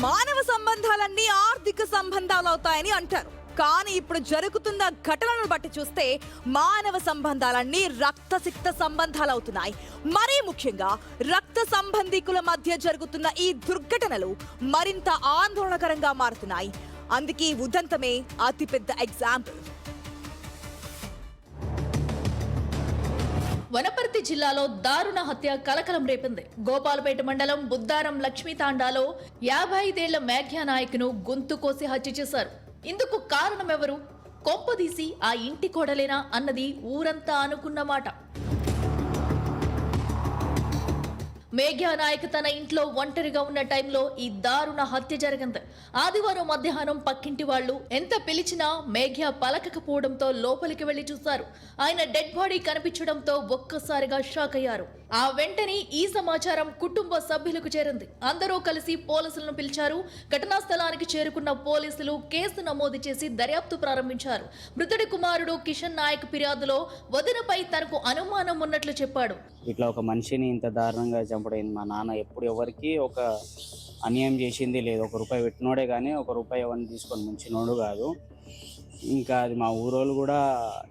మానవ సంబంధాలన్నీ ఆర్థిక సంబంధాలు అవుతాయని అంటారు. కానీ ఇప్పుడు జరుగుతున్న ఘటనలను బట్టి చూస్తే మానవ సంబంధాలన్నీ రక్తసిక్త సంబంధాలు అవుతున్నాయి. మరీ ముఖ్యంగా రక్త సంబంధికుల మధ్య జరుగుతున్న ఈ దుర్ఘటనలు మరింత ఆందోళనకరంగా మారుతున్నాయి. అందుకే ఉదంతమే అతిపెద్ద ఎగ్జాంపుల్. వనపర్తి జిల్లాలో దారుణ హత్య కలకలం రేపింది. గోపాలపేట మండలం బుద్దారం లక్ష్మీతాండాలో 55 ఏళ్ల మేఘ్యా నాయక్ను గొంతు కోసి హత్య చేశారు. ఇందుకు కారణమెవరు? కొంపదీసి ఆ ఇంటి కోడలేనా అన్నది ఊరంతా అనుకున్న మాట. మేఘ్యా నాయక్ తన ఇంట్లో ఒంటరిగా ఉన్న టైంలో ఈ దారుణ హత్య జరిగింది. ఆదివారం మధ్యాహ్నం పక్కింటి వాళ్లు ఎంత పిలిచినా మేఘ్యా పలకకపోవడంతో లోపలికి వెళ్లి చూశారు. ఆయన డెడ్ బాడీ కనిపించడంతో ఒక్కసారిగా షాక్ అయ్యారు. ఆ వెంటనే ఈ సమాచారం కుటుంబ సభ్యులకు చేరింది. అందరూ కలిసి పోలీసులను పిలిచారు. ఘటనా స్థలానికి చేరుకున్న పోలీసులు కేసు నమోదు చేసి దర్యాప్తు ప్రారంభించారు. మృతుడి కుమారుడు కిషన్ నాయక్ ఫిర్యాదులో వదినపై తనకు అనుమానం ఉన్నట్లు చెప్పాడు. ఇట్లా ఒక మనిషిని ఇంత దారుణంగా చంపడం మా నాన్న ఎప్పుడు ఎవరికి ఒక అన్యాయం చేసింది లేదు. 1 రూపాయి పెట్టినోడే కానీ 1 రూపాయి ఎవరిని తీసుకొని ముంచినోడు కాదు. ఇంకా అది మా ఊరోళ్ళు కూడా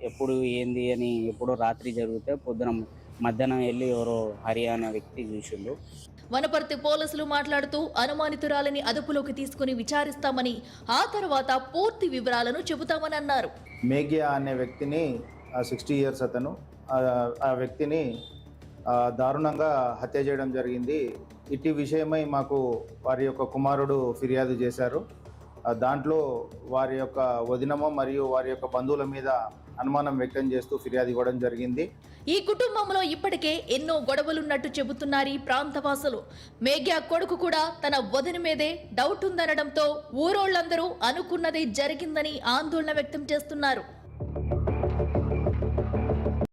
ఎప్పుడు ఏంది అని ఎప్పుడో రాత్రి జరిగితే పొద్దున మధ్యాహ్నం వెళ్ళి ఎవరో హరి అనే వ్యక్తి చూసిండు. వనపర్తి పోలీసులు మాట్లాడుతూ అనుమానితురాలని అదుపులోకి తీసుకుని విచారిస్తామని, ఆ తర్వాత పూర్తి వివరాలను చెబుతామని అన్నారు. మేఘ్యా అనే వ్యక్తిని 60 ఇయర్స్ అతను ఆ వ్యక్తిని దారుణంగా హత్య చేయడం జరిగింది. ఇట్టి విషయమై మాకు వారి యొక్క కుమారుడు ఫిర్యాదు చేశారు. దాంట్లో వారి యొక్క వదినమ మరియు వారి యొక్క బంధువుల మీద అనుమానం వ్యక్తం చేస్తూ ఫిర్యాదు ఇవ్వడం జరిగింది. ఈ కుటుంబంలో ఇప్పటికే ఎన్నో గొడవలున్నట్టు చెబుతున్నారు ఈ ప్రాంతవాసులు. మేఘ్యా కొడుకు కూడా తన వదిన మీదే డౌట్ ఉందనడంతో ఊరోళ్లందరూ అనుకున్నదే జరిగిందని ఆందోళన వ్యక్తం చేస్తున్నారు.